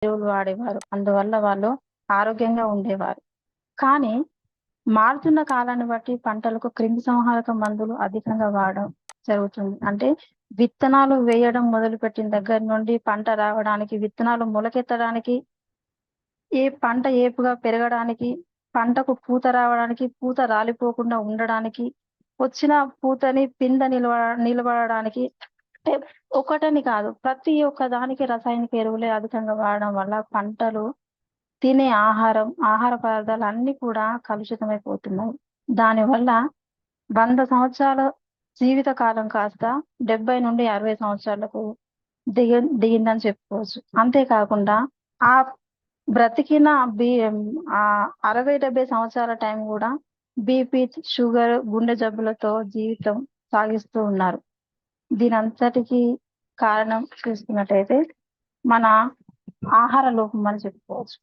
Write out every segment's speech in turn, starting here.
ఎరువులు వాడేవారు. అందువల్ల వాళ్ళు ఆరోగ్యంగా ఉండేవారు. కానీ మారుతున్న కాలాన్ని బట్టి పంటలకు క్రిమిసంహారక మందులు అధికంగా వాడడం జరుగుతుంది. అంటే విత్తనాలు వేయడం మొదలుపెట్టిన దగ్గర నుండి పంట రావడానికి, విత్తనాలు మొలకెత్తడానికి, ఏ పంట ఏపుగా పెరగడానికి, పంటకు పూత రావడానికి, పూత రాలిపోకుండా ఉండడానికి, వచ్చిన పూతని పింద నిలబడడానికి, అంటే ఒకటని కాదు, ప్రతి ఒక్క దానికి రసాయనిక ఎరువులే అధికంగా వాడడం వల్ల పంటలు, తినే ఆహార పదార్థాలు అన్ని కూడా కలుషితమైపోతున్నాయి. దానివల్ల 100 సంవత్సరాల జీవిత కాలం కాస్త 70 నుండి 60 సంవత్సరాలకు దిగిందని చెప్పుకోవచ్చు. అంతేకాకుండా ఆ బ్రతికిన బి ఆ 60-70 సంవత్సరాల టైం కూడా బీపీ, షుగర్, గుండె జబ్బులతో జీవితం సాగిస్తూ ఉన్నారు. దీనంతటికి కారణం చూసుకున్నట్టయితే మన ఆహార లోపం అని చెప్పుకోవచ్చు.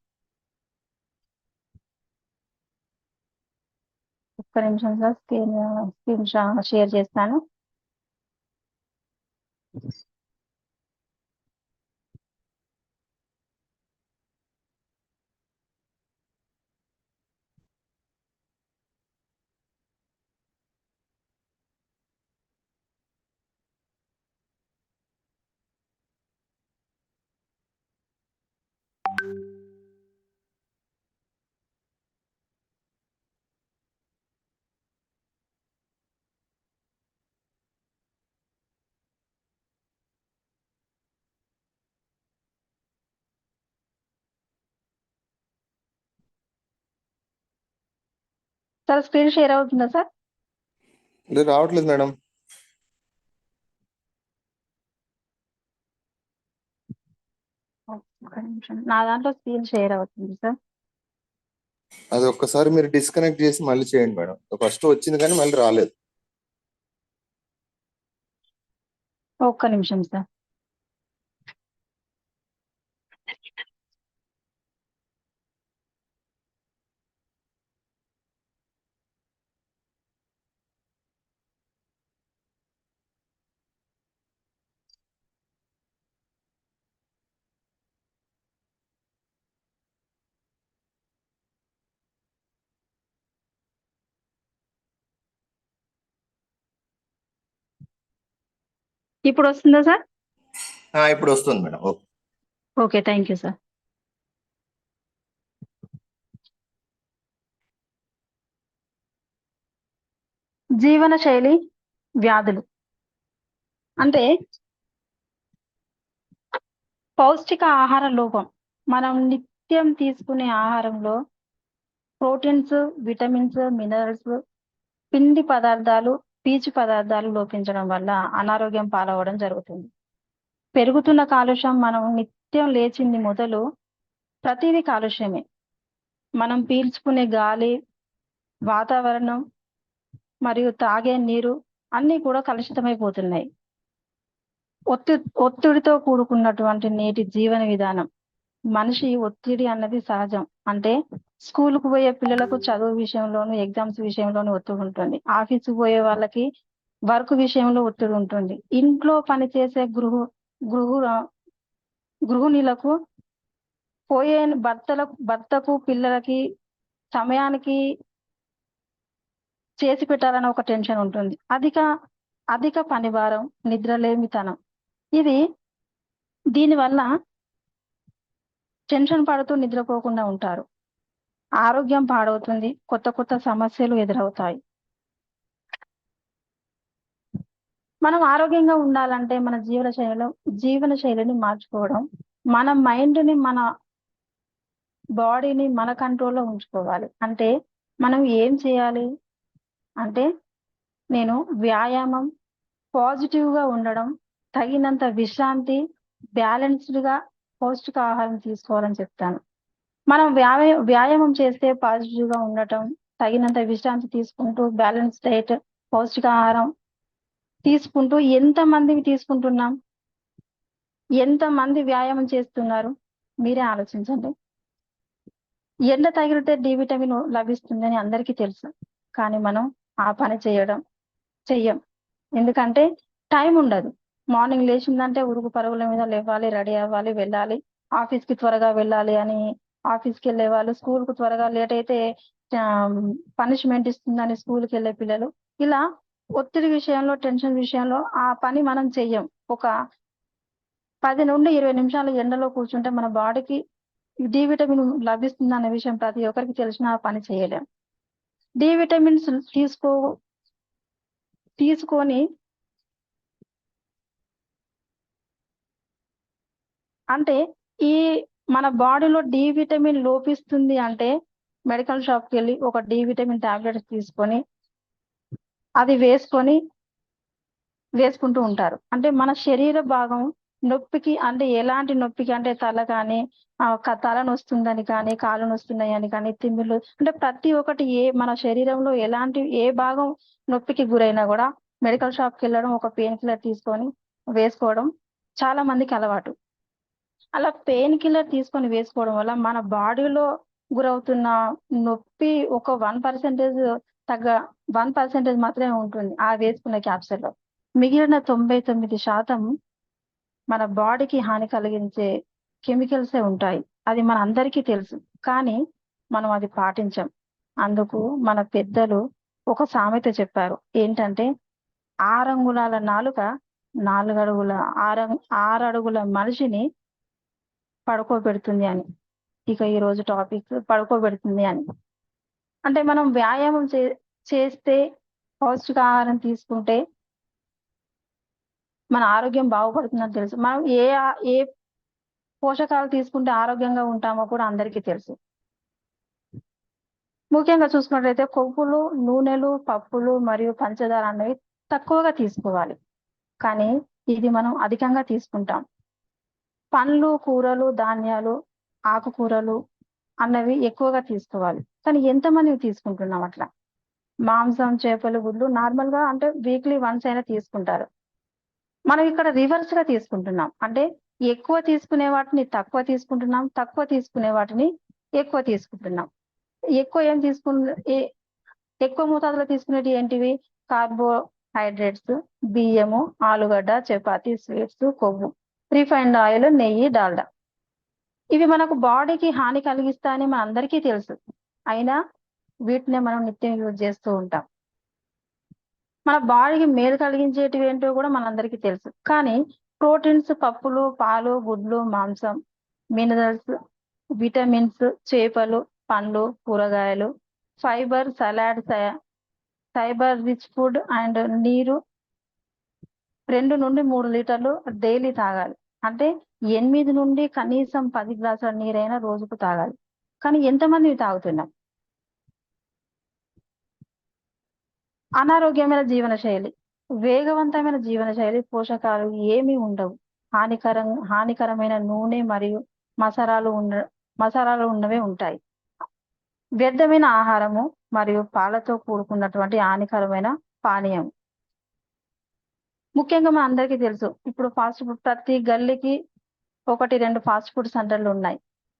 ఒక్క నిమిషం సార్, స్క్రీన్ షేర్ చేస్తాను. సార్ స్క్రీన్ షేర్ అవుతుందా సార్? రావట్లేదు మేడం. ఒక్క నిమిషం, నా దాంట్లో స్క్రీన్ షేర్ అవుతుంది సార్. అది ఒక్కసారి మీరు డిస్కనెక్ట్ చేసి మళ్ళీ చేయండి మేడం. ఫస్ట్ వచ్చింది కానీ మళ్ళీ రాలేదు. ఒక్క నిమిషం సార్. ఇప్పుడు వస్తుందా సార్? ఇప్పుడు వస్తుంది madam. Okay, thank you sir. జీవన శైలి వ్యాధులు అంటే పౌష్టిక ఆహార లోపం. మనం నిత్యం తీసుకునే ఆహారంలో ప్రోటీన్స్, విటమిన్స్, మినరల్స్, పిండి పదార్థాలు, పీచు పదార్థాలు లోపించడం వల్ల అనారోగ్యం పాలవడం జరుగుతుంది. పెరుగుతున్న కాలుష్యం. మనం నిత్యం లేచింది మొదలు ప్రతిదీ కాలుష్యమే. మనం పీల్చుకునే గాలి, వాతావరణం మరియు తాగే నీరు అన్నీ కూడా కలుషితమైపోతున్నాయి. ఒత్తిడితో కూడుకున్నటువంటి నేటి జీవన విధానం. మనిషి ఒత్తిడి అన్నది సహజం. అంటే స్కూల్కు పోయే పిల్లలకు చదువు విషయంలోను, ఎగ్జామ్స్ విషయంలోను ఒత్తిడి ఉంటుంది. ఆఫీస్కు పోయే వాళ్ళకి వర్క్ విషయంలో ఒత్తిడి ఉంటుంది. ఇంట్లో పనిచేసే గృహిణులకు పోయే భర్తకు, పిల్లలకి సమయానికి చేసి పెట్టాలని ఒక టెన్షన్ ఉంటుంది. అధిక పనిభారం, నిద్రలేమితనం. దీనివల్ల టెన్షన్ పడుతూ నిద్రపోకుండా ఉంటారు. ఆరోగ్యం పాడవుతుంది. కొత్త సమస్యలు ఎదురవుతాయి. మనం ఆరోగ్యంగా ఉండాలంటే మన జీవన శైలిని మార్చుకోవడం, మన మైండ్ని, మన బాడీని మన కంట్రోల్లో ఉంచుకోవాలి. అంటే మనం ఏం చేయాలి అంటే, నేను వ్యాయామం, పాజిటివ్గా ఉండడం, తగినంత విశ్రాంతి, బ్యాలెన్స్డ్గా పౌష్టిక ఆహారం తీసుకోవాలని చెప్తాను. మనం వ్యాయామం చేస్తే పాజిటివ్గా ఉండటం, తగినంత విశ్రాంతి తీసుకుంటూ, బ్యాలెన్స్ డైట్, పౌష్టికాహారం తీసుకుంటూ ఎంతమందిని తీసుకుంటున్నాం? ఎంతమంది వ్యాయామం చేస్తున్నారు? మీరే ఆలోచించండి. ఎండ తగిలితే డి విటమిన్ లభిస్తుందని అందరికీ తెలుసు. కానీ మనం ఆ పని చెయ్యం. ఎందుకంటే టైం ఉండదు. మార్నింగ్ లేచిందంటే ఉరుకు పరుగుల మీద లేవాలి, రెడీ అవ్వాలి, వెళ్ళాలి. ఆఫీస్ కి త్వరగా వెళ్ళాలి అని ఆఫీస్కి వెళ్ళే వాళ్ళు, స్కూల్ కు త్వరగా లేట్ అయితే పనిష్మెంట్ ఇస్తుందని స్కూల్కి వెళ్ళే పిల్లలు, ఇలా ఒత్తిడి విషయంలో, టెన్షన్ విషయంలో ఆ పని మనం చెయ్యం. ఒక 10 నుండి 20 నిమిషాలు ఎండలో కూర్చుంటే మన బాడీకి డి విటమిన్ లభిస్తుంది అనే విషయం ప్రతి ఒక్కరికి తెలిసిన ఆ పని చేయలేం. డి విటమిన్స్ తీసుకొని అంటే ఈ మన బాడీలో డి విటమిన్ లోపిస్తుంది అంటే మెడికల్ షాప్కి వెళ్ళి ఒక డి విటమిన్ టాబ్లెట్స్ తీసుకొని అది వేసుకుంటూ ఉంటారు. అంటే మన శరీర భాగం నొప్పికి, అంటే ఎలాంటి నొప్పికి అంటే తల కానీ తల నొస్తుందని కానీ, కాళ్ళు నొస్తున్నాయి అని కానీ, తిమ్మిర్లు, అంటే ప్రతి ఒక్కటి మన శరీరంలో ఎలాంటి ఏ భాగం నొప్పికి గురైనా కూడా మెడికల్ షాప్కి వెళ్ళడం, ఒక పెయిన్ కిల్లర్ తీసుకొని వేసుకోవడం చాలా మందికి అలవాటు. అలా పెయిన్ కిల్లర్ తీసుకొని వేసుకోవడం వల్ల మన బాడీలో గురవుతున్న నొప్పి ఒక 1% మాత్రమే ఉంటుంది ఆ వేసుకున్న క్యాప్సూల్లో. మిగిలిన 99% మన బాడీకి హాని కలిగించే కెమికల్సే ఉంటాయి. అది మన అందరికీ తెలుసు, కానీ మనం అది పాటించం. అందుకు మన పెద్దలు ఒక సామెత చెప్పారు. ఏంటంటే 6 అంగుళాల నాలుక 6 అడుగుల మనిషిని పడుకోబెడుతుంది అని. ఇక ఈ రోజు టాపిక్ పడుకోబెడుతుంది అని. అంటే మనం వ్యాయామం చేస్తే, పౌష్టికాహారం తీసుకుంటే మన ఆరోగ్యం బాగుపడుతుందని తెలుసు. మనం ఏ పోషకాలు తీసుకుంటే ఆరోగ్యంగా ఉంటామో కూడా అందరికీ తెలుసు. ముఖ్యంగా చూసుకున్నట్లయితే కొవ్వులు, నూనెలు, పప్పులు మరియు పంచదార అనేవి తక్కువగా తీసుకోవాలి. కానీ ఇది మనం అధికంగా తీసుకుంటాం. పండ్లు, కూరలు, ధాన్యాలు, ఆకుకూరలు అన్నవి ఎక్కువగా తీసుకోవాలి. కానీ ఎంతమంది తీసుకుంటున్నాం అట్లా? మాంసం, చేపలు, గుడ్లు నార్మల్ గా అంటే వీక్లీ వన్స్ అయినా తీసుకుంటారు. మనం ఇక్కడ రివర్స్ గా తీసుకుంటున్నాం. అంటే ఎక్కువ తీసుకునే వాటిని తక్కువ తీసుకుంటున్నాం, తక్కువ తీసుకునే వాటిని ఎక్కువ తీసుకుంటున్నాం. ఎక్కువ మోతాదులో తీసుకునేవి ఏంటివి? కార్బోహైడ్రేట్స్, బియ్యము, ఆలుగడ్డ, చపాతి, స్వీట్స్, కొవ్వు, రిఫైన్డ్ ఆయిల్, నెయ్యి, డాల్డా. ఇవి మనకు బాడీకి హాని కలిగిస్తాయని మన అందరికీ తెలుసు. అయినా వీటినే మనం నిత్యం యూజ్ చేస్తూ ఉంటాం. మన బాడీకి మేలు కలిగించేటివి ఏంటో కూడా మనందరికీ తెలుసు. కానీ ప్రోటీన్స్, పప్పులు, పాలు, గుడ్లు, మాంసం, మినరల్స్, విటమిన్స్, చేపలు, పండ్లు, కూరగాయలు, fibre, salad, fibre rich food and నీరు 2 నుండి 3 లీటర్లు డైలీ తాగాలి. అంటే 8 నుండి కనీసం 10 గ్లాసుల నీరైనా రోజుకు తాగాలి. కానీ ఎంతమంది తాగుతున్నాం? అనారోగ్యమైన జీవనశైలి, వేగవంతమైన జీవనశైలి, పోషకాలు ఏమీ ఉండవు. హానికరమైన నూనె మరియు మసాలాలు ఉన్నవే ఉంటాయి. వ్యర్థమైన ఆహారము మరియు పాలతో కూడుకున్నటువంటి హానికరమైన పానీయం. ముఖ్యంగా మన అందరికీ తెలుసు, ఇప్పుడు ఫాస్ట్ ఫుడ్ ప్రతి గల్లీకి 1-2 ఫాస్ట్ ఫుడ్ సెంటర్లు ఉన్నాయి.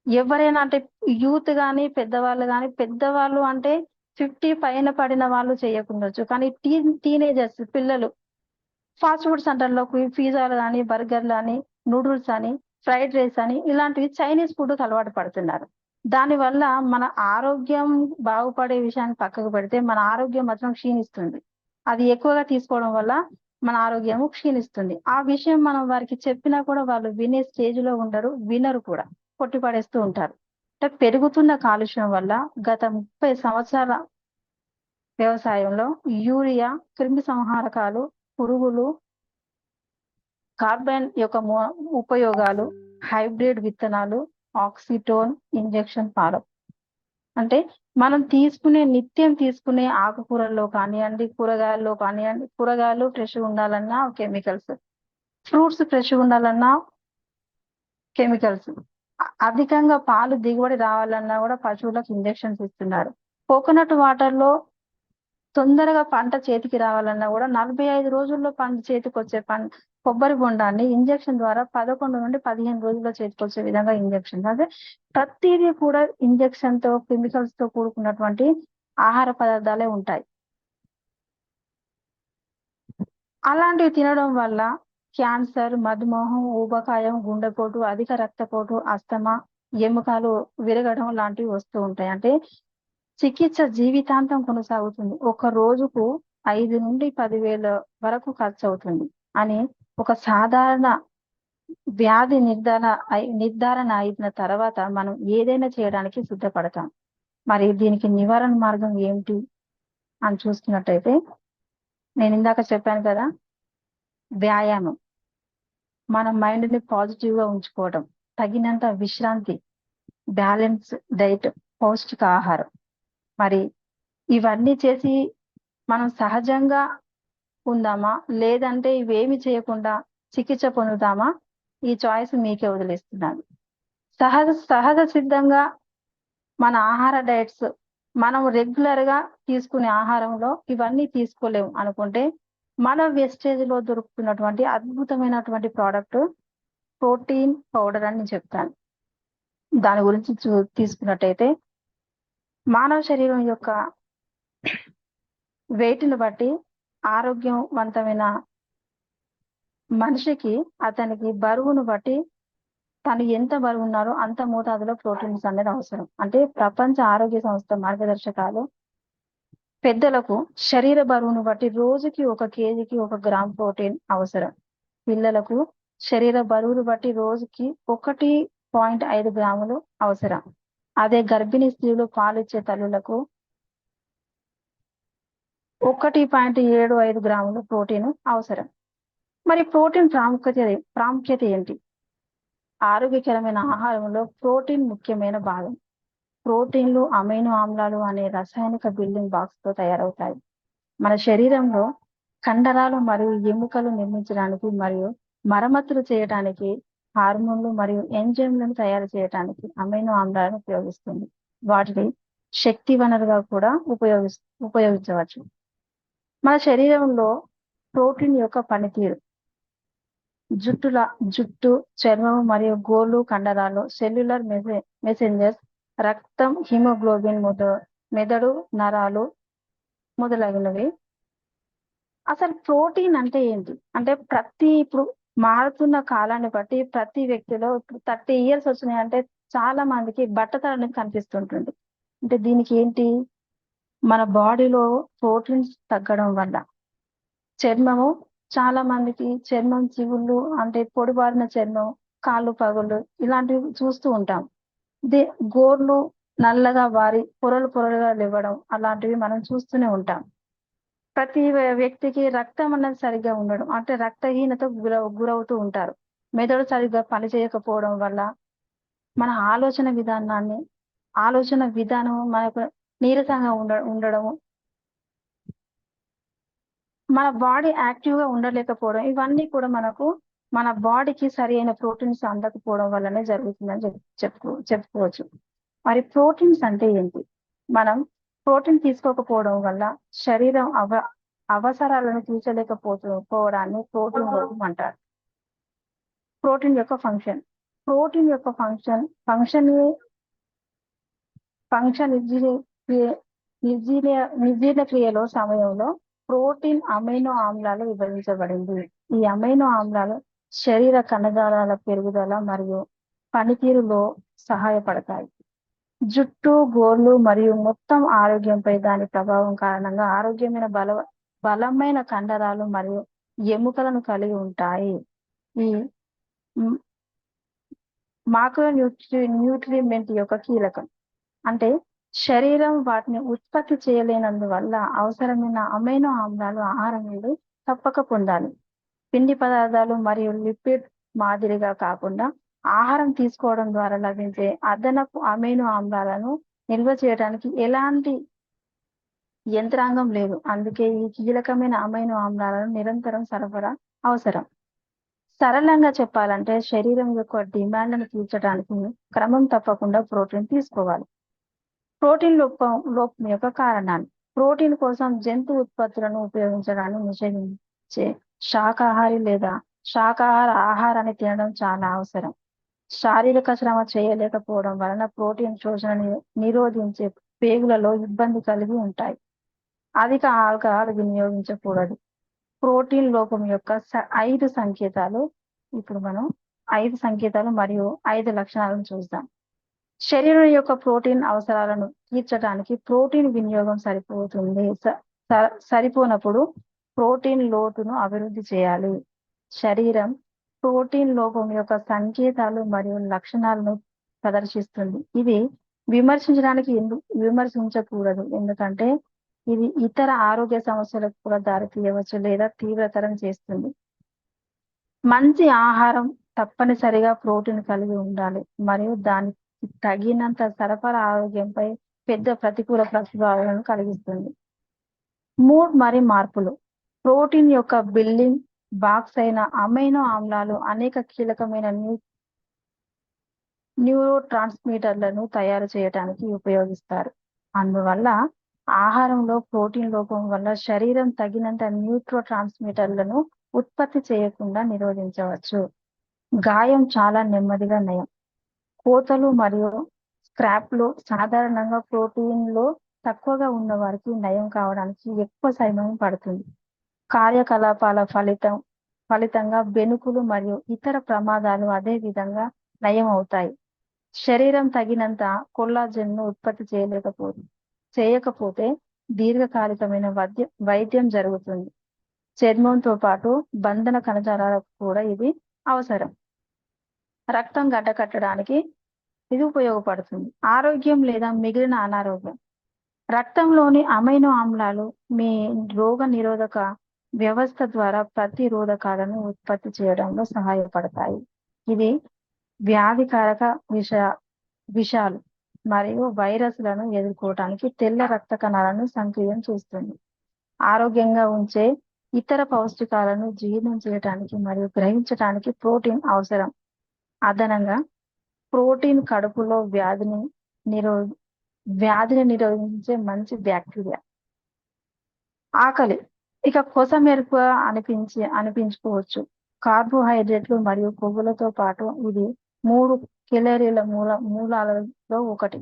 ఎవరైనా అంటే యూత్ కానీ, పెద్దవాళ్ళు అంటే 50 పైన పడిన వాళ్ళు చేయకుండొచ్చు. కానీ టీనేజర్స్, పిల్లలు ఫాస్ట్ ఫుడ్ సెంటర్లో పిజ్జాలు కానీ, బర్గర్లు అని, నూడిల్స్ అని, ఫ్రైడ్ రైస్ అని ఇలాంటివి చైనీస్ ఫుడ్కి అలవాటు పడుతున్నారు. దానివల్ల మన ఆరోగ్యం బాగుపడే విషయాన్ని పక్కకు పెడితే మన ఆరోగ్యం మాత్రం క్షీణిస్తుంది. అది ఎక్కువగా తీసుకోవడం వల్ల మన ఆరోగ్యము క్షీణిస్తుంది. ఆ విషయం మనం వారికి చెప్పినా కూడా వాళ్ళు వినే స్టేజ్ లో ఉండరు, వినరు కూడా, కొట్టిపడేస్తూ ఉంటారు. అంటే పెరుగుతున్న కాలుష్యం వల్ల గత 30 సంవత్సరాల వ్యవసాయంలో యూరియా, క్రిమి సంహారకాలు, పురుగులు, కార్బన్ యొక్క ఉపయోగాలు, హైబ్రిడ్ విత్తనాలు, ఆక్సిటోన్ ఇంజెక్షన్ ఫారం. అంటే మనం నిత్యం తీసుకునే ఆకుకూరల్లో కానివ్వండి, కూరగాయల్లో కానివ్వండి, కూరగాయలు ఫ్రెష్ ఉండాలన్నా కెమికల్స్, ఫ్రూట్స్ ఫ్రెష్ ఉండాలన్నా కెమికల్స్, అధికంగా పాలు దిగుబడి రావాలన్నా కూడా పశువులకు ఇంజెక్షన్స్ ఇస్తున్నారు. కోకోనట్ వాటర్ లో తొందరగా పంట చేతికి రావాలన్నా కూడా 45 రోజుల్లో పంట చేతికి వచ్చే కొబ్బరి బొండాన్ని ఇంజెక్షన్ ద్వారా 11 నుండి 15 రోజుల్లో చేతికి వచ్చే విధంగా ఇంజెక్షన్. అదే ప్రతిదీ కూడా ఇంజెక్షన్ తో, కెమికల్స్ తో కూడుకున్నటువంటి ఆహార పదార్థాలే ఉంటాయి. అలాంటివి తినడం వల్ల క్యాన్సర్, మధుమేహం, ఊబకాయం, గుండెపోటు, అధిక రక్తపోటు, అస్తమా, ఎముకలు విరగడం లాంటివి వస్తూ ఉంటాయి. అంటే చికిత్స జీవితాంతం కొనసాగుతుంది. ఒక రోజుకు 5 నుండి 10,000 వరకు ఖర్చు అవుతుంది అని ఒక సాధారణ వ్యాధి నిర్ధారణ అయిన తర్వాత మనం ఏదైనా చేయడానికి సిద్ధపడతాం. మరి దీనికి నివారణ మార్గం ఏమిటి అని చూసుకున్నట్టయితే, నేను ఇందాక చెప్పాను కదా, వ్యాయామం, మన మైండ్ని పాజిటివ్గా ఉంచుకోవడం, తగినంత విశ్రాంతి, బ్యాలెన్స్ డైట్, పౌష్టిక ఆహారం. మరి ఇవన్నీ చేసి మనం సహజంగా ఉందామా, లేదంటే ఇవేమి చేయకుండా చికిత్స పొందుతామా, ఈ చాయిస్ మీకే వదిలేస్తున్నాను. సహజ సిద్ధంగా మన ఆహార డైట్స్, మనం రెగ్యులర్ గా తీసుకునే ఆహారంలో ఇవన్నీ తీసుకోలేము అనుకుంటే, మన వెస్టేజ్ లో దొరుకుతున్నటువంటి అద్భుతమైనటువంటి ప్రోడక్ట్ ప్రోటీన్ పౌడర్ అని నేను చెప్తాను. దాని గురించి తీసుకున్నట్టయితే, మానవ శరీరం యొక్క వెయిట్ని బట్టి ఆరోగ్యవంతమైన మనిషికి అతనికి బరువును బట్టి తను ఎంత బరువు ఉన్నారో అంత మోతాదులో ప్రోటీన్స్ అనేది అవసరం. అంటే ప్రపంచ ఆరోగ్య సంస్థ మార్గదర్శకాలు పెద్దలకు శరీర బరువును బట్టి రోజుకి 1 కేజీకి 1 గ్రామ్ ప్రోటీన్ అవసరం. పిల్లలకు శరీర బరువును బట్టి రోజుకి 1.5 గ్రాములు అవసరం. అదే గర్భిణీ స్త్రీలు పాలిచ్చే తల్లులకు 1.75 గ్రాములు ప్రోటీన్ అవసరం. మరి ప్రోటీన్ ప్రాముఖ్యత ఏంటి? ఆరోగ్యకరమైన ఆహారంలో ప్రోటీన్ ముఖ్యమైన భాగం. ప్రోటీన్లు అమైనో ఆమ్లాలు అనే రసాయనిక బిల్డింగ్ బ్లాక్స్ తో తయారవుతాయి. మన శరీరంలో కండరాలు మరియు ఎముకలు నిర్మించడానికి మరియు మరమ్మతులు చేయడానికి, హార్మోన్లు మరియు ఎంజైమ్లను తయారు చేయడానికి అమైనో ఆమ్లాలను ఉపయోగిస్తుంది. వాటిని శక్తి వనరుగా కూడా ఉపయోగించవచ్చు. మన శరీరంలో ప్రోటీన్ యొక్క పనితీరు: జుట్టు, చర్మం మరియు గోళ్ళు, కండరాలు, సెల్యులర్ మెసెంజర్స్, రక్తం, హిమోగ్లోబిన్, మెదడు, నరాలు మొదలగునవి. అసలు ప్రోటీన్ అంటే ఏంటి అంటే, ఇప్పుడు మారుతున్న కాలాన్ని బట్టి ప్రతి వ్యక్తిలో 30 ఇయర్స్ వచ్చినాయంటే చాలా మందికి బట్టతల కనిపిస్తుంటుంది. అంటే దీనికి ఏంటి? మన బాడీలో ప్రోటీన్స్ తగ్గడం వల్ల. చర్మము, చాలా మందికి చర్మం చిగుళ్ళు, అంటే పొడిబారిన చర్మం, కాళ్ళు పగుళ్ళు ఇలాంటివి చూస్తూ ఉంటాం. గోర్లు నల్లగా వారి పొరలుగా లేవడం అలాంటివి మనం చూస్తూనే ఉంటాం. ప్రతి వ్యక్తికి రక్తం అన్నది సరిగ్గా ఉండడం, అంటే రక్తహీనత గురవుతూ ఉంటారు. మెదడు సరిగ్గా పనిచేయకపోవడం వల్ల మన ఆలోచన విధానం మనకు నీరసంగా ఉండడము, మన బాడీ యాక్టివ్ గా ఉండలేకపోవడం, ఇవన్నీ కూడా మన బాడీకి సరి అయిన ప్రోటీన్స్ అందకపోవడం వల్లనే జరుగుతుందని చెప్పుకోవచ్చు. మరి ప్రోటీన్స్ అంటే ఏంటి? మనం ప్రోటీన్ తీసుకోకపోవడం వల్ల శరీరం అవసరాలను తీర్చలేకపోవడాన్ని ప్రోటీన్ లోపం అంటారు. ప్రోటీన్ యొక్క ఫంక్షన్ నిర్జీర్ణ క్రియలో సమయంలో ప్రోటీన్ అమైనో ఆమ్లాలు విభజించబడింది. ఈ అమైనో ఆమ్లాలు శరీర కణజాలాల పెరుగుదల మరియు పనితీరులో సహాయపడతాయి. జుట్టు, గోర్లు మరియు మొత్తం ఆరోగ్యంపై దాని ప్రభావం కారణంగా ఆరోగ్యమైన బలమైన కండరాలు మరియు ఎముకలను కలిగి ఉంటాయి. ఈ మాక్రో న్యూట్రిమెంట్ యొక్క కీలకం అంటే శరీరం వాటిని ఉత్పత్తి చేయలేనందువల్ల అవసరమైన అమైనో ఆమ్లాలు ఆహారం నుండి తప్పక పొందాలి. పిండి పదార్థాలు మరియు లిపిడ్ మాదిరిగా కాకుండా ఆహారం తీసుకోవడం ద్వారా లభించే అదనపు అమైనో ఆమ్లాలను నిల్వ చేయడానికి ఎలాంటి యంత్రాంగం లేదు. అందుకే ఈ కీలకమైన అమైనో ఆమ్లాలను నిరంతరం సరఫరా అవసరం. సరళంగా చెప్పాలంటే శరీరం యొక్క డిమాండ్ను తీర్చడానికి క్రమం తప్పకుండా ప్రోటీన్ తీసుకోవాలి. ప్రోటీన్ లోపం యొక్క కారణాలు: ప్రోటీన్ కోసం జంతు ఉత్పత్తులను ఉపయోగించడాన్ని నిషేధించే శాకాహారి లేదా శాకాహార ఆహారాన్ని తినడం చాలా అవసరం. శారీరక శ్రమ చేయలేకపోవడం వలన ప్రోటీన్ శోషణ నిరోధించే పేగులలో ఇబ్బంది కలిగి ఉంటాయి. అధిక ఆల్కహాల్ వినియోగించకూడదు. ప్రోటీన్ లోపం యొక్క 5 సంకేతాలు ఇప్పుడు మనం 5 సంకేతాలు మరియు 5 లక్షణాలను చూద్దాం. శరీరం యొక్క ప్రోటీన్ అవసరాలను తీర్చడానికి ప్రోటీన్ వినియోగం సరిపోనప్పుడు ప్రోటీన్ లోటును అభివృద్ధి చేయాలి. శరీరం ప్రోటీన్ లోపం యొక్క సంకేతాలు మరియు లక్షణాలను ప్రదర్శిస్తుంది. ఇది విమర్శించకూడదు, ఎందుకంటే ఇది ఇతర ఆరోగ్య సమస్యలకు కూడా దారితీయవచ్చు లేదా తీవ్రతరం చేస్తుంది. మంచి ఆహారం తప్పనిసరిగా ప్రోటీన్ కలిగి ఉండాలి మరియు దానికి తగినంత సరఫరా ఆరోగ్యంపై పెద్ద ప్రతికూల ప్రభావాలను కలిగిస్తుంది. మూడ్ మరియు మార్పులు. ప్రోటీన్ యొక్క బిల్డింగ్ బాక్స్ అయిన అమైనో ఆమ్లాలు అనేక కీలకమైన న్యూరో ట్రాన్స్మిటర్లను తయారు చేయడానికి ఉపయోగిస్తారు. అందువల్ల ఆహారంలో ప్రోటీన్ లోపం వల్ల శరీరం తగినంత న్యూరో ట్రాన్స్మిటర్లను ఉత్పత్తి చేయకుండా నిరోధించవచ్చు. గాయం చాలా నెమ్మదిగా నయం. కోతలు మరియు స్క్రాప్లు సాధారణంగా ప్రోటీన్లో తక్కువగా ఉన్న వారికి నయం కావడానికి ఎక్కువ సమయం పడుతుంది. కార్యకలాపాల ఫలితంగా బెణుకులు మరియు ఇతర ప్రమాదాలు అదే విధంగా నయం అవుతాయి. శరీరం తగినంత కొల్లాజెన్ను ఉత్పత్తి చేయకపోతే దీర్ఘకాలికమైన వైద్యం జరుగుతుంది. చర్మంతో పాటు బంధన కణజాలాలకు కూడా ఇది అవసరం. రక్తం గడ్డకట్టడానికి ఇది ఉపయోగపడుతుంది. ఆరోగ్యం లేదా మిగిలిన అనారోగ్యం. రక్తంలోని అమైనో ఆమ్లాలు మీ రోగ నిరోధక వ్యవస్థ ద్వారా ప్రతిరోధకాలను ఉత్పత్తి చేయడంలో సహాయపడతాయి. ఇది వ్యాధికారక విషాలు మరియు వైరస్లను ఎదుర్కోవటానికి తెల్ల రక్త కణాలను సక్రియం చేస్తుంది. ఆరోగ్యంగా ఉంచే ఇతర పౌష్టికాలను జీర్ణం చేయడానికి మరియు గ్రహించడానికి ప్రోటీన్ అవసరం. అదనంగా ప్రోటీన్ కడుపులో వ్యాధిని నిరోధించే మంచి బ్యాక్టీరియా. ఆకలి ఇక కొసమెరుపు అనిపించుకోవచ్చు. కార్బోహైడ్రేట్లు మరియు కొవ్వులతో పాటు ఇది 3 కెలరీల మూలాలలో ఒకటి.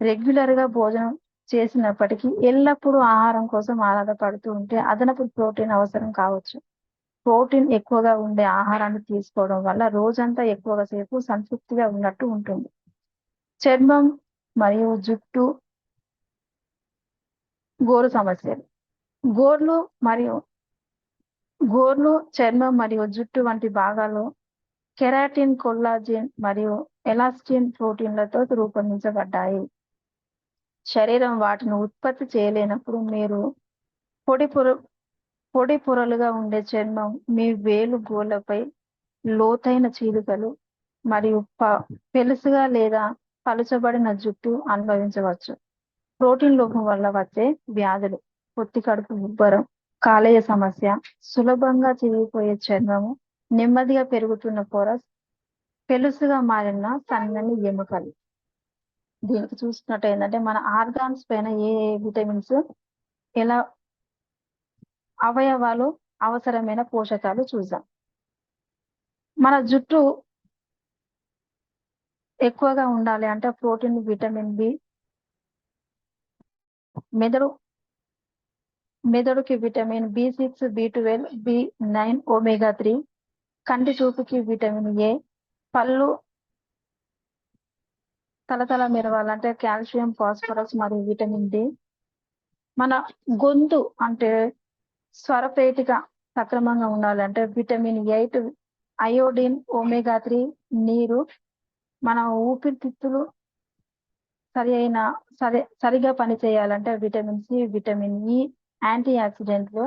రెగ్యులర్ గా భోజనం చేసినప్పటికీ ఎల్లప్పుడూ ఆహారం కోసం ఆరాటపడుతూ ఉంటే అదనపు ప్రోటీన్ అవసరం కావచ్చు. ప్రోటీన్ ఎక్కువగా ఉండే ఆహారాన్ని తీసుకోవడం వల్ల రోజంతా ఎక్కువగా సేపు సంతృప్తిగా ఉన్నట్టు ఉంటుంది. చర్మం మరియు జుట్టు గోరు సమస్యలు. గోర్లు, చర్మం మరియు జుట్టు వంటి భాగాలు కెరాటిన్, కొల్లాజెన్ మరియు ఎలాస్టిన్ ప్రోటీన్లతో రూపొందించబడ్డాయి. శరీరం వాటిని ఉత్పత్తి చేయలేనప్పుడు మీరు పొడి పొరలుగా ఉండే చర్మం, మీ వేలు గోళ్ళపై లోతైన చీలికలు మరియు పెలుసుగా లేదా పలుచబడిన జుట్టు అనుభవించవచ్చు. ప్రోటీన్ లోపం వల్ల వచ్చే వ్యాధులు: పొత్తి కడుపు ఉబ్బరం, కాలేయ సమస్య, సులభంగా చిరిగిపోయే చర్మము, నెమ్మదిగా పెరుగుతున్న పొర, పెలుసుగా మారిన సన్నని ఎముకలు. దీనికి చూసినట్టు ఏంటంటే మన ఆర్గాన్స్ పైన ఏ విటమిన్స్, ఎలా అవయవాలు అవసరమైన పోషకాలు చూద్దాం. మన జుట్టు ఎక్కువగా ఉండాలి అంటే ప్రోటీన్, విటమిన్ బి, మెదడుకి vitamin B6, B12, B9, omega 3, కంటి చూపుకి విటమిన్ ఏ, పళ్ళు తలతల మెరవాలంటే కాల్షియం, ఫాస్ఫరస్ మరియు విటమిన్ డి. మన గొంతు అంటే స్వరపేటిక సక్రమంగా ఉండాలంటే విటమిన్ 8, అయోడిన్, omega 3, నీరు. మన ఊపిరితిత్తులు సరిగా పనిచేయాలంటే vitamin C, vitamin E, anti ఆక్సిడెంట్లు.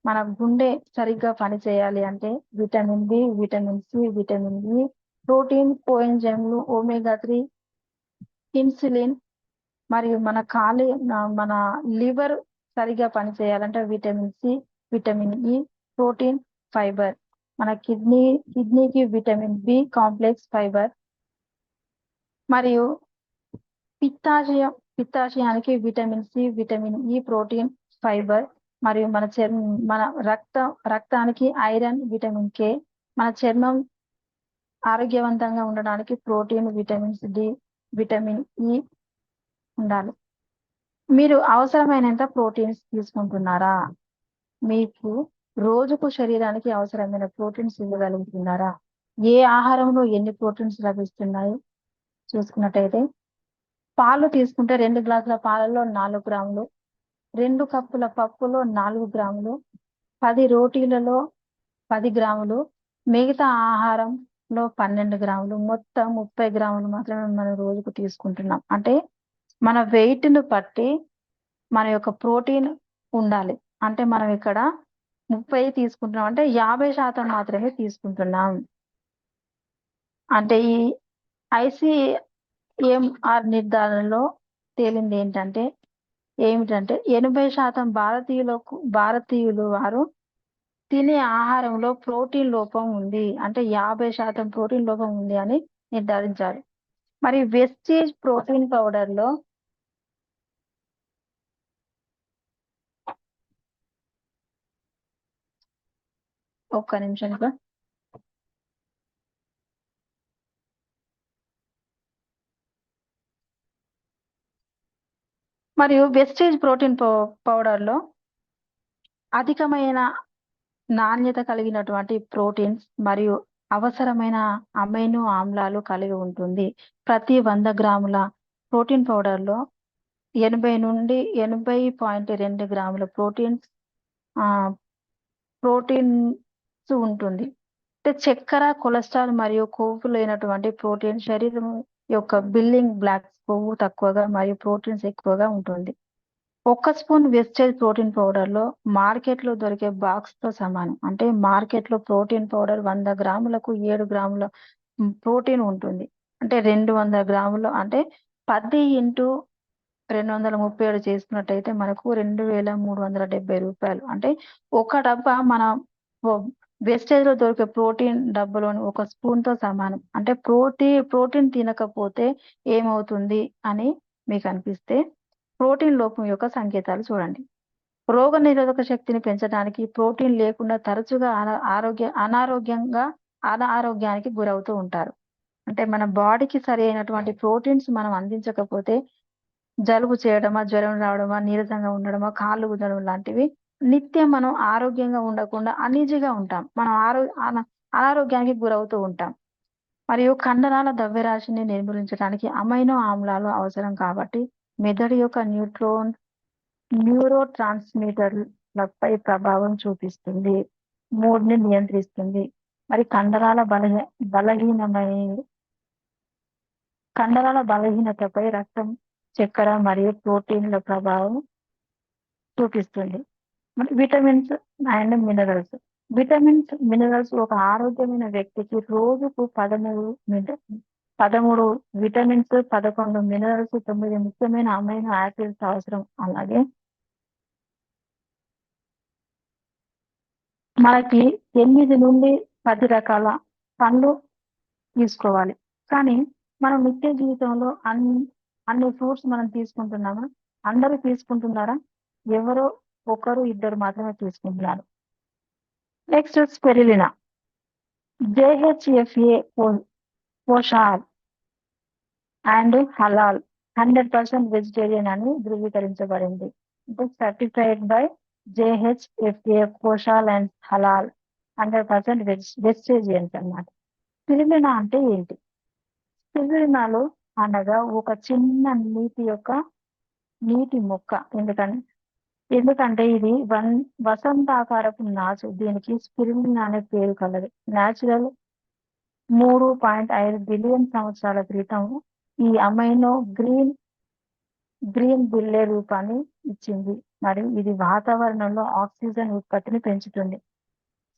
మన గుండె సరిగ్గా పనిచేయాలి అంటే vitamin B, vitamin C, vitamin E, protein, కోఎంజైమ్లు, omega 3, ఇన్సులిన్. మరియు మన లివర్ సరిగా పనిచేయాలంటే vitamin C, vitamin E, protein, fibre. మన కిడ్నీకి విటమిన్ బి కాంప్లెక్స్, ఫైబర్. మరియు పిత్తాశయానికి vitamin C, vitamin E, protein, fibre. మరియు మన రక్తానికి ఐరన్, విటమిన్ కే. మన చర్మం ఆరోగ్యవంతంగా ఉండడానికి protein, vitamins D, vitamin E ఉండాలి. మీరు అవసరమైనంత ప్రోటీన్స్ తీసుకుంటున్నారా? మీకు రోజుకు శరీరానికి అవసరమైన ప్రోటీన్స్ ఇవ్వగలుగుతున్నారా? ఏ ఆహారంలో ఎన్ని ప్రోటీన్స్ లభిస్తున్నాయి చూసుకున్నట్టయితే, పాలు తీసుకుంటే 2 గ్లాసుల పాలలో 4 గ్రాములు, 2 కప్పుల పప్పులో 4 గ్రాములు, 10 రోటీలలో 10 గ్రాములు, మిగతా ఆహారంలో 12 గ్రాములు, మొత్తం 30 గ్రాములు మాత్రమే మనం రోజుకు తీసుకుంటున్నాం. అంటే మన weight ను బట్టి మన యొక్క ప్రోటీన్ ఉండాలి. అంటే మనం ఇక్కడ 30 తీసుకుంటున్నాం అంటే 50% మాత్రమే తీసుకుంటున్నాం. అంటే ఈ ICMR నిర్ధారణలో తేలింది ఏమిటంటే 80% భారతీయులు వారు తినే ఆహారంలో ప్రోటీన్ లోపం ఉంది. అంటే 50% ప్రోటీన్ లోపం ఉంది అని నిర్ధారించారు. మరి వెస్టేజ్ ప్రోటీన్ పౌడర్ లో ఒక్క నిమిషం సార్. మరియు వెస్టేజ్ ప్రోటీన్ పౌడర్ లో అధికమైన నాణ్యత కలిగినటువంటి ప్రోటీన్స్ మరియు అవసరమైన అమైనో ఆమ్లాలు కలిగి ఉంటుంది. ప్రతి 100 గ్రాముల ప్రోటీన్ పౌడర్ లో 80 నుండి 80.2 గ్రాముల ప్రోటీన్స్ ఉంటుంది. అంటే చక్కెర, కొలెస్ట్రాల్ మరియు కొవ్వు లేనటువంటి ప్రోటీన్ శరీరం యొక్క బిల్డింగ్ బ్లాక్స్ కొవ్వు తక్కువగా మరియు ప్రోటీన్స్ ఎక్కువగా ఉంటుంది. 1 స్పూన్ వెస్టేజ్ ప్రోటీన్ పౌడర్ లో మార్కెట్ లో దొరికే బాక్స్ తో సమానం. అంటే మార్కెట్ లో ప్రోటీన్ పౌడర్ 100 గ్రాములకు 7 గ్రాముల ప్రోటీన్ ఉంటుంది. అంటే 200 గ్రాములు అంటే 10 ఇంటూ 237 చేసుకున్నట్టయితే మనకు 2370 రూపాయలు. అంటే ఒక డబ్బా మన వేస్టేజ్ లో దొరికే ప్రోటీన్ డబ్బాలోని 1 స్పూన్ తో సమానం. అంటే ప్రోటీన్ తినకపోతే ఏమవుతుంది అని మీకు అనిపిస్తే ప్రోటీన్ లోపం యొక్క సంకేతాలు చూడండి. రోగ నిరోధక శక్తిని పెంచడానికి ప్రోటీన్ లేకుండా తరచుగా అనారోగ్యానికి గురవుతూ ఉంటారు. అంటే మన బాడీకి సరి అయినటువంటి ప్రోటీన్స్ మనం అందించకపోతే జలుబు చేయడమా, జ్వరం రావడమా, నీరసంగా ఉండడమా, కాళ్ళు గుంజడం లాంటివి నిత్యం మనం ఆరోగ్యంగా ఉండకుండా అనీజీగా ఉంటాం. మనం అనారోగ్యానికి గురవుతూ ఉంటాం. మరియు కండరాల ద్రవ్యరాశిని నిర్మూలించడానికి అమైనో ఆమ్లాలు అవసరం కాబట్టి మెదడు యొక్క న్యూరో ట్రాన్స్మిటర్లపై ప్రభావం చూపిస్తుంది, మూడ్ని నియంత్రిస్తుంది. మరి కండరాల బలహీనతపై రక్తం, చక్కెర మరియు ప్రోటీన్ల ప్రభావం చూపిస్తుంది. Vitamins and minerals. మినరల్స్ ఒక ఆరోగ్యమైన వ్యక్తికి రోజుకు 13 విటమిన్స్, 11 మినరల్స్, 9 ముఖ్యమైన అమైనో యాసిడ్స్ అవసరం. అలాగే మనకి 8 నుండి 10 రకాల పండ్లు తీసుకోవాలి. కానీ మనం నిత్య జీవితంలో అన్ని ఫ్రూట్స్ మనం తీసుకుంటున్నామా? అందరూ తీసుకుంటున్నారా? ఎవరో ఒకరు ఇద్దరు మాత్రమే తీసుకుంటున్నారు. Next spirulina. JHFA పోషాల్ అండ్ హలాల్ 100% వెజిటేరియన్ అని ధృవీకరించబడింది. సర్టిఫైడ్ బై JHFA పోషాల్ అండ్ హలాల్ 100% వెజిటేరియన్స్ అన్నమాట. స్పిరులినా అంటే ఏంటి? స్పిరులినాలు అనగా ఒక చిన్న నీటి మొక్క. ఎందుకంటే ఇది వసంతాకారపు నాచు. దీనికి స్పిరులినా అనే పేరు కలదు. న్యాచురల్ 3.5 బిలియన్ సంవత్సరాల క్రితం ఈ అమైనో గ్రీన్ బిల్లే రూపాన్ని ఇచ్చింది మరియు ఇది వాతావరణంలో ఆక్సిజన్ ఉత్పత్తిని పెంచుతుంది.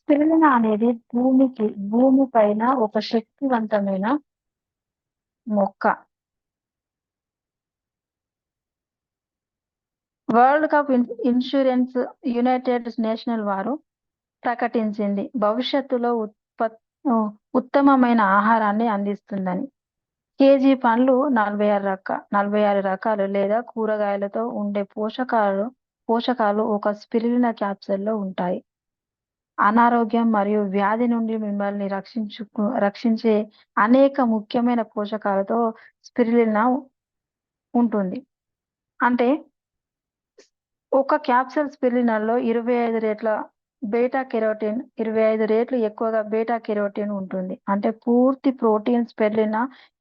స్పిరులినా అనేది భూమి పైన ఒక శక్తివంతమైన మొక్క. World cup insurance United national వారు ప్రకటించింది భవిష్యత్తులో ఉత్తమమైన ఆహారాన్ని అందిస్తుందని. కేజీ పండ్లు 46 రకాలు లేదా కూరగాయలతో ఉండే పోషకాలు ఒక స్పిరులినా క్యాప్సూల్లో ఉంటాయి. అనారోగ్యం మరియు వ్యాధి నుండి మిమ్మల్ని రక్షించే అనేక ముఖ్యమైన పోషకాలతో స్పిరులినా ఉంటుంది. అంటే ఒక క్యాప్సూల్ స్పిరులినాలో 25 రెట్ల బీటా కెరోటిన్ 25 రెట్లు ఎక్కువగా బీటా కెరోటిన్ ఉంటుంది. అంటే పూర్తి ప్రోటీన్ స్పెర్లినా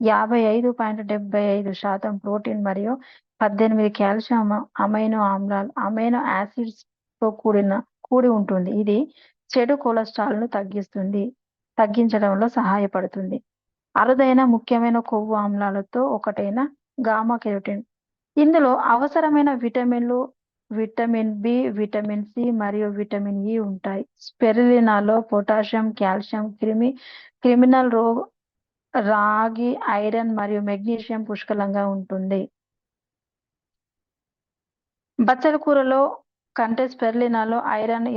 55.75% ప్రోటీన్ మరియు 18 కాల్షియం అమైనో ఆమ్లాలు అమైనో యాసిడ్స్ తో కూడి ఉంటుంది. ఇది చెడు కొలెస్ట్రాల్ ను తగ్గించడంలో సహాయపడుతుంది. అరుదైన ముఖ్యమైన కొవ్వు ఆమ్లాలతో ఒకటైన గామా కెరోటిన్. ఇందులో అవసరమైన విటమిన్లు విటమిన్ బి, విటమిన్ సి మరియు విటమిన్ ఇ ఉంటాయి. స్పెరులినాలో పొటాషియం, కాల్షియం, క్రిమినల్ రాగి, ఐరన్ మరియు మెగ్నీషియం పుష్కలంగా ఉంటుంది. బచ్చల కూరలో కంటే స్పెరులినాలో ఐరన్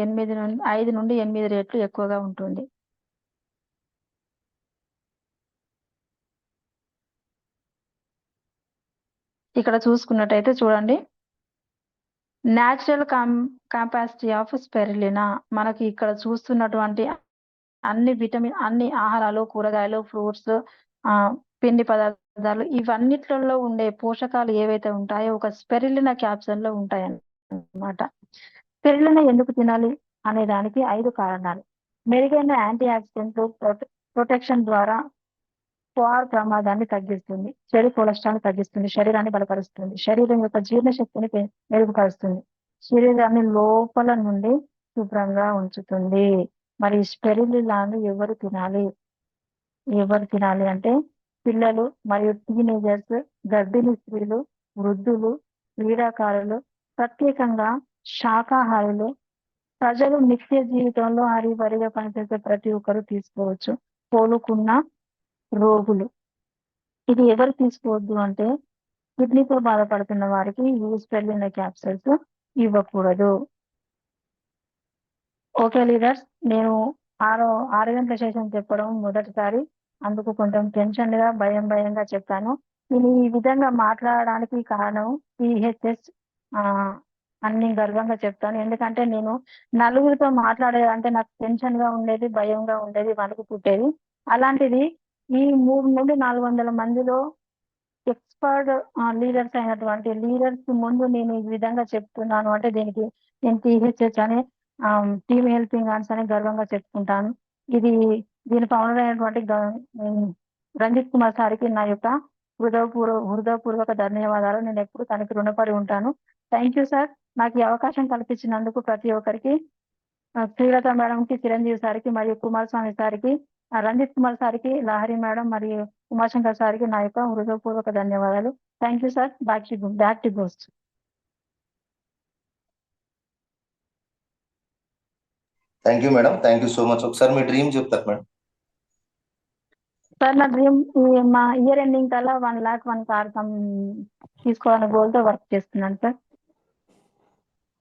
5 నుండి 8 రెట్లు ఎక్కువగా ఉంటుంది. ఇక్కడ చూసుకున్నట్టయితే చూడండి, న్యాచురల్ కాంపాసిటీ ఆఫ్ స్పెరులినా. మనకి ఇక్కడ చూస్తున్నటువంటి అన్ని ఆహారాలు, కూరగాయలు, ఫ్రూట్స్, పిండి పదార్థాలు ఇవన్నిట్లలో ఉండే పోషకాలు ఏవైతే ఉంటాయో ఒక స్పెరులినా క్యాప్సూల్ లో ఉంటాయన్నమాట. స్పెరులినా ఎందుకు తినాలి అనే దానికి 5 కారణాలు. మెరుగైన యాంటీ ఆక్సిడెంట్ ప్రొటెక్షన్ ద్వారా ప్రమాదాన్ని తగ్గిస్తుంది, చెడు కొలెస్ట్రాల్ తగ్గిస్తుంది, శరీరాన్ని బలపరుస్తుంది, శరీరం యొక్క జీర్ణశక్తిని మెరుగుపరుస్తుంది, శరీరాన్ని లోపల నుండి శుభ్రంగా ఉంచుతుంది. మరి స్పెరులినాను ఎవరు తినాలి అంటే పిల్లలు మరియు టీనేజర్స్, గర్భిణీ స్త్రీలు, వృద్ధులు, క్రీడాకారులు, ప్రత్యేకంగా శాకాహారులు, ప్రజలు నిత్య జీవితంలో హరిబరిగా పనిచేసే ప్రతి ఒక్కరు తీసుకోవచ్చు. కోలుకున్న రోగులు. ఇది ఎవరు తీసుకోవద్దు అంటే కిడ్నీతో బాధపడుతున్న వారికి ఈ స్పెరులినా క్యాప్సూల్స్ ఇవ్వకూడదు. ఓకే లీడర్స్, నేను 6 గంటల సెషన్ చెప్పడం మొదటిసారి, అందుకు కొంచెం టెన్షన్గా భయంగా చెప్పాను. నేను ఈ విధంగా మాట్లాడడానికి కారణం PHS అన్ని గర్వంగా చెప్తాను. ఎందుకంటే నేను నలుగురితో మాట్లాడేదంటే నాకు టెన్షన్గా ఉండేది, భయంగా ఉండేది, వణుకు పుట్టేది. అలాంటిది ఈ 300 నుండి 400 మందిలో ఎక్స్పర్ట్ లీడర్స్ అయినటువంటి లీడర్స్ ముందు నేను ఈ విధంగా చెప్తున్నాను అంటే దీనికి నేను THH అనే టీమ్ హెల్పింగ్ హ్యాండ్స్ అని గర్వంగా చెప్పుకుంటాను. దీని ఫౌండర్ అయినటువంటి రంజిత్ కుమార్ సార్కి నా యొక్క హృదయపూర్వక ధన్యవాదాలు. నేను ఎప్పుడు తనకి రుణపడి ఉంటాను. Thank you sir. నాకు ఈ అవకాశం కల్పించినందుకు ప్రతి ఒక్కరికి, శ్రీలత మేడంకి, చిరంజీవి సార్కి మరియు కుమారస్వామి సార్కి, రంజిత్ కుమార్ సార్కి, లహరి మేడం మరియు ఉమాశంకర్ సార్కి నా యొక్క హృదయపూర్వక ధన్యవాదాలు. Thank you sir. Back to ghost. Thank you madam, thank you so much. ఒకసారి మీ డ్రీమ్ చెప్తారు మేడం. సార్ నా డ్రీమ్ మా ఇయర్ ఎండింగ్ కల్లా 1 lakh 1 car తీసుకోవాలనే గోల్తో వర్క్ చేస్తున్నాను sir.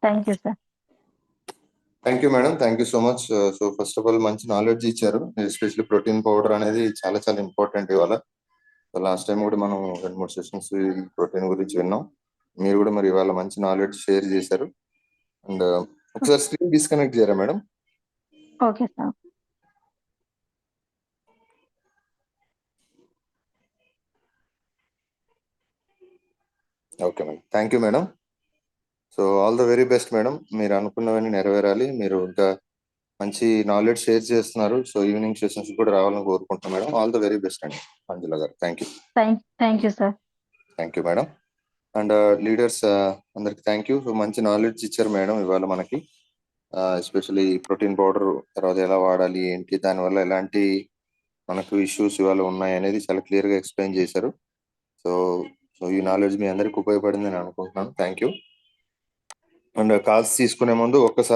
Thank you sir. Thank you madam, thank you so much. So first of all మంచి knowledge ఇచ్చారు. Especially protein powder అనేది చాలా చాలా ఇంపార్టెంట్ ఇవాళ. సో లాస్ట్ టైం కూడా మనం 2-3 సెషన్స్ ప్రోటీన్ గురించి విన్నాం. మీరు కూడా మరి ఇవాళ మంచి నాలెడ్జ్ షేర్ చేశారు. అండ్ ఒకసారి స్క్రీన్ డిస్కనెక్ట్ చేయరా madam? Okay sir. Okay madam, thank you madam. So all the very best madam. మీరు అనుకున్నవన్నీ నెరవేరాలి. మీరు ఇంకా మంచి నాలెడ్జ్ షేర్ చేస్తున్నారు. సో ఈవినింగ్ సెషన్స్ కూడా రావాలని కోరుకుంటున్నాం madam. All the very best అండి మంజుల గారు. Thank you. Thank you sir. Thank you madam. And leaders అందరికి థ్యాంక్ యూ. సో మంచి నాలెడ్జ్ ఇచ్చారు మేడం ఇవాళ మనకి. ఎస్పెషల్లీ ప్రోటీన్ పౌడర్ తర్వాత ఎలా వాడాలి ఏంటి, దానివల్ల ఎలాంటి మనకు ఇష్యూస్ ఇవాళ ఉన్నాయి అనేది చాలా క్లియర్గా ఎక్స్ప్లెయిన్ చేశారు. సో ఈ నాలెడ్జ్ మీ అందరికి ఉపయోగపడింది అని అనుకుంటున్నాను. Thank you. అండ్ కాల్స్ తీసుకునే ముందు ఒక్కసారి